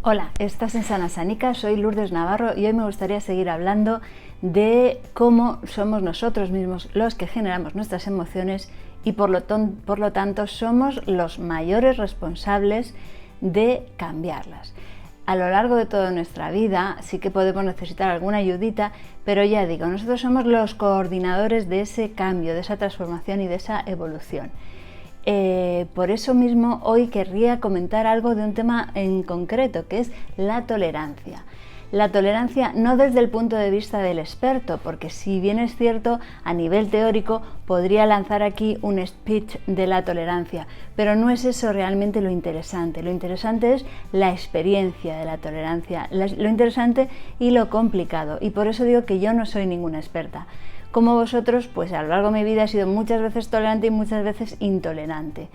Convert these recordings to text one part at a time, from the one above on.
Hola, estás en Sana Sanica, soy Lourdes Navarro y hoy me gustaría seguir hablando de cómo somos nosotros mismos los que generamos nuestras emociones y por lo tanto somos los mayores responsables de cambiarlas. A lo largo de toda nuestra vida sí que podemos necesitar alguna ayudita, pero ya digo, nosotros somos los coordinadores de ese cambio, de esa transformación y de esa evolución. Por eso mismo hoy querría comentar algo de un tema en concreto, que es la tolerancia. La tolerancia no desde el punto de vista del experto, porque si bien es cierto, a nivel teórico podría lanzar aquí un speech de la tolerancia, pero no es eso realmente lo interesante. Lo interesante es la experiencia de la tolerancia, lo interesante y lo complicado, y por eso digo que yo no soy ninguna experta. Como vosotros, pues a lo largo de mi vida he sido muchas veces tolerante y muchas veces intolerante.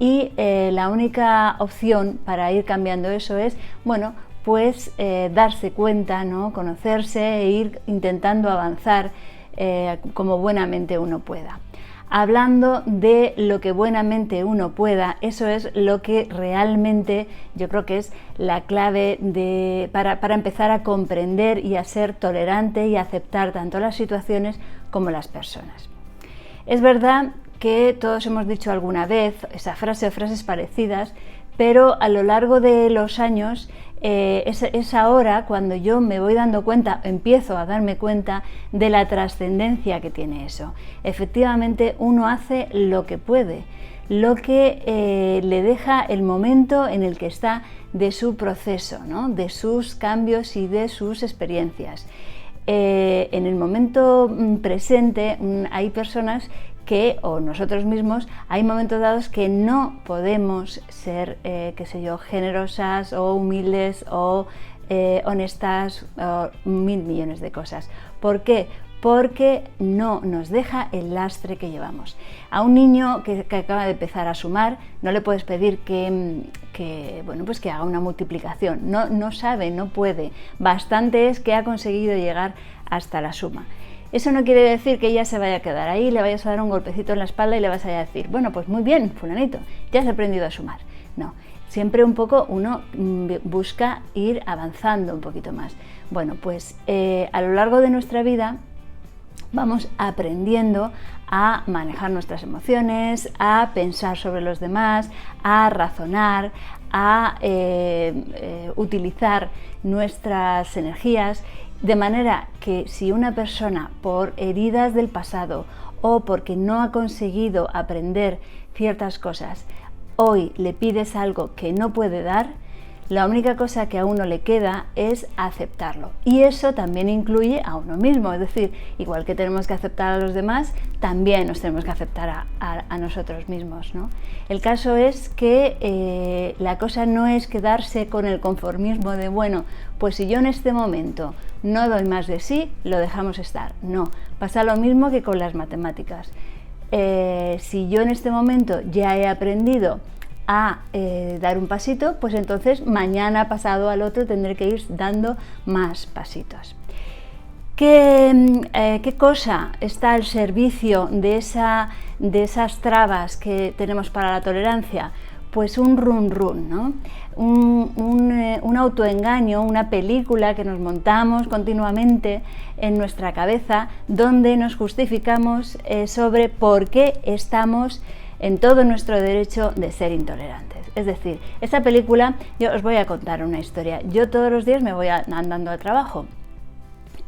Y la única opción para ir cambiando eso es, bueno, pues darse cuenta, ¿no? Conocerse e ir intentando avanzar como buenamente uno pueda. Hablando de lo que buenamente uno pueda, eso es lo que realmente yo creo que es la clave para empezar a comprender y a ser tolerante y a aceptar tanto las situaciones como las personas. Es verdad que todos hemos dicho alguna vez esa frase o frases parecidas, pero a lo largo de los años es ahora cuando yo me voy dando cuenta, empiezo a darme cuenta de la trascendencia que tiene eso. Efectivamente, uno hace lo que puede, lo que le deja el momento en el que está de su proceso, ¿no? De sus cambios y de sus experiencias. En el momento presente hay personas o nosotros mismos, hay momentos dados que no podemos ser, generosas o humildes o honestas o mil millones de cosas. ¿Por qué? Porque no nos deja el lastre que llevamos. A un niño que acaba de empezar a sumar, no le puedes pedir que haga una multiplicación. No sabe, no puede. Bastante es que ha conseguido llegar hasta la suma. Eso no quiere decir que ella se vaya a quedar ahí, le vayas a dar un golpecito en la espalda y le vas a decir, bueno, pues muy bien, fulanito, ya has aprendido a sumar. No, siempre un poco uno busca ir avanzando un poquito más. Bueno, pues a lo largo de nuestra vida vamos aprendiendo a manejar nuestras emociones, a pensar sobre los demás, a razonar, a utilizar nuestras energías. De manera que si una persona por heridas del pasado o porque no ha conseguido aprender ciertas cosas, hoy le pides algo que no puede dar, la única cosa que a uno le queda es aceptarlo. Y eso también incluye a uno mismo, es decir, igual que tenemos que aceptar a los demás, también nos tenemos que aceptar a nosotros mismos, ¿no? El caso es que la cosa no es quedarse con el conformismo de, bueno, pues si yo en este momento no doy más de sí, lo dejamos estar. No, pasa lo mismo que con las matemáticas. Si yo en este momento ya he aprendido a dar un pasito, pues entonces mañana pasado al otro tendré que ir dando más pasitos. ¿Qué cosa está al servicio de esas trabas que tenemos para la tolerancia? Pues un run, ¿no? Un autoengaño, una película que nos montamos continuamente en nuestra cabeza, donde nos justificamos sobre por qué estamos en todo nuestro derecho de ser intolerantes. Es decir, esta película, yo os voy a contar una historia. Yo todos los días me voy andando al trabajo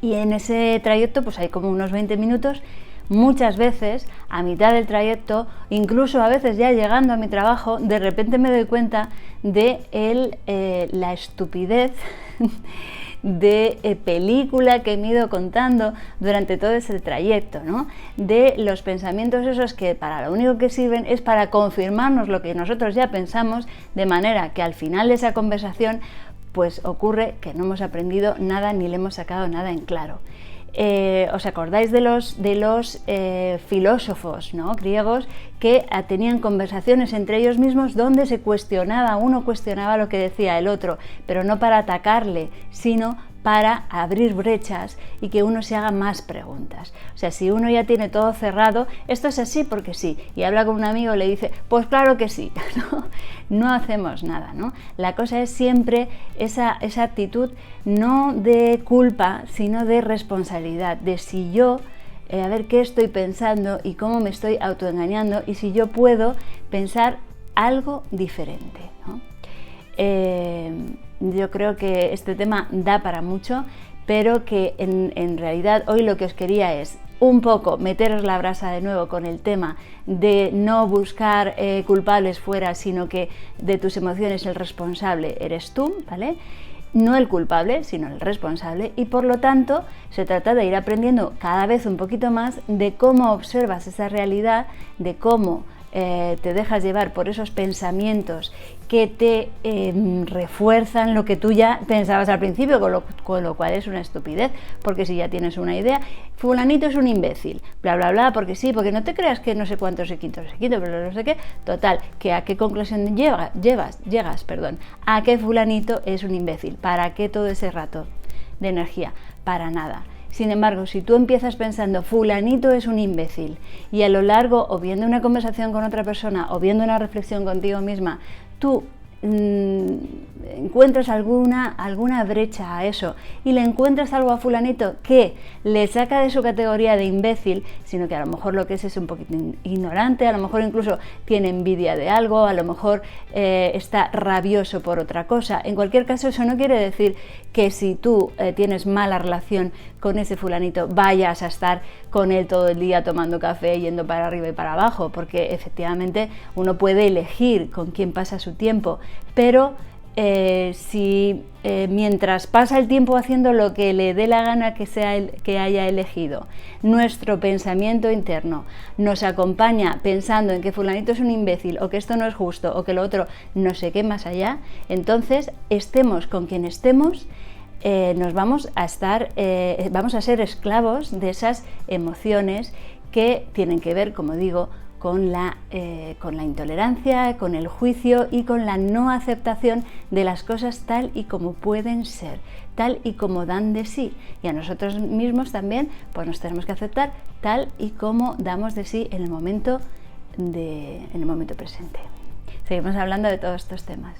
y en ese trayecto pues hay como unos 20 minutos. Muchas veces, a mitad del trayecto, incluso a veces ya llegando a mi trabajo, de repente me doy cuenta de la estupidez de película que me he ido contando durante todo ese trayecto, ¿no? De los pensamientos esos que para lo único que sirven es para confirmarnos lo que nosotros ya pensamos, de manera que al final de esa conversación pues ocurre que no hemos aprendido nada ni le hemos sacado nada en claro. ¿Os acordáis de los filósofos, ¿no? griegos que tenían conversaciones entre ellos mismos donde uno cuestionaba lo que decía el otro, pero no para atacarle, sino para abrir brechas y que uno se haga más preguntas. O sea, si uno ya tiene todo cerrado, esto es así porque sí, y habla con un amigo y le dice, pues claro que sí, no hacemos nada, ¿no? La cosa es siempre esa actitud no de culpa, sino de responsabilidad, de si yo, a ver qué estoy pensando y cómo me estoy autoengañando y si yo puedo pensar algo diferente, ¿no? Yo creo que este tema da para mucho, pero que en realidad hoy lo que os quería es un poco meteros la brasa de nuevo con el tema de no buscar culpables fuera, sino que de tus emociones el responsable eres tú, ¿vale? No el culpable, sino el responsable, y por lo tanto se trata de ir aprendiendo cada vez un poquito más de cómo observas esa realidad, de cómo te dejas llevar por esos pensamientos que te refuerzan lo que tú ya pensabas al principio, con lo cual es una estupidez, porque si ya tienes una idea, fulanito es un imbécil, bla bla bla, porque sí, porque no te creas que no sé cuántos se quito, pero no sé qué, total, que a qué conclusión llegas, a que fulanito es un imbécil, ¿para qué todo ese rato de energía? Para nada. Sin embargo, si tú empiezas pensando fulanito es un imbécil y a lo largo, o viendo una conversación con otra persona o viendo una reflexión contigo misma, tú encuentras alguna brecha a eso y le encuentras algo a fulanito que le saca de su categoría de imbécil, sino que a lo mejor lo que es un poquito ignorante, a lo mejor incluso tiene envidia de algo, a lo mejor está rabioso por otra cosa. En cualquier caso, eso no quiere decir que si tú tienes mala relación con ese fulanito vayas a estar con él todo el día tomando café, yendo para arriba y para abajo, porque efectivamente uno puede elegir con quién pasa su tiempo, pero si mientras pasa el tiempo haciendo lo que le dé la gana que haya elegido, nuestro pensamiento interno nos acompaña pensando en que fulanito es un imbécil o que esto no es justo o que lo otro no sé qué más allá, entonces estemos con quien estemos, nos vamos a ser esclavos de esas emociones que tienen que ver, como digo, con la intolerancia, con el juicio y con la no aceptación de las cosas tal y como pueden ser, tal y como dan de sí. Y a nosotros mismos también pues nos tenemos que aceptar tal y como damos de sí en el momento presente. Seguimos hablando de todos estos temas.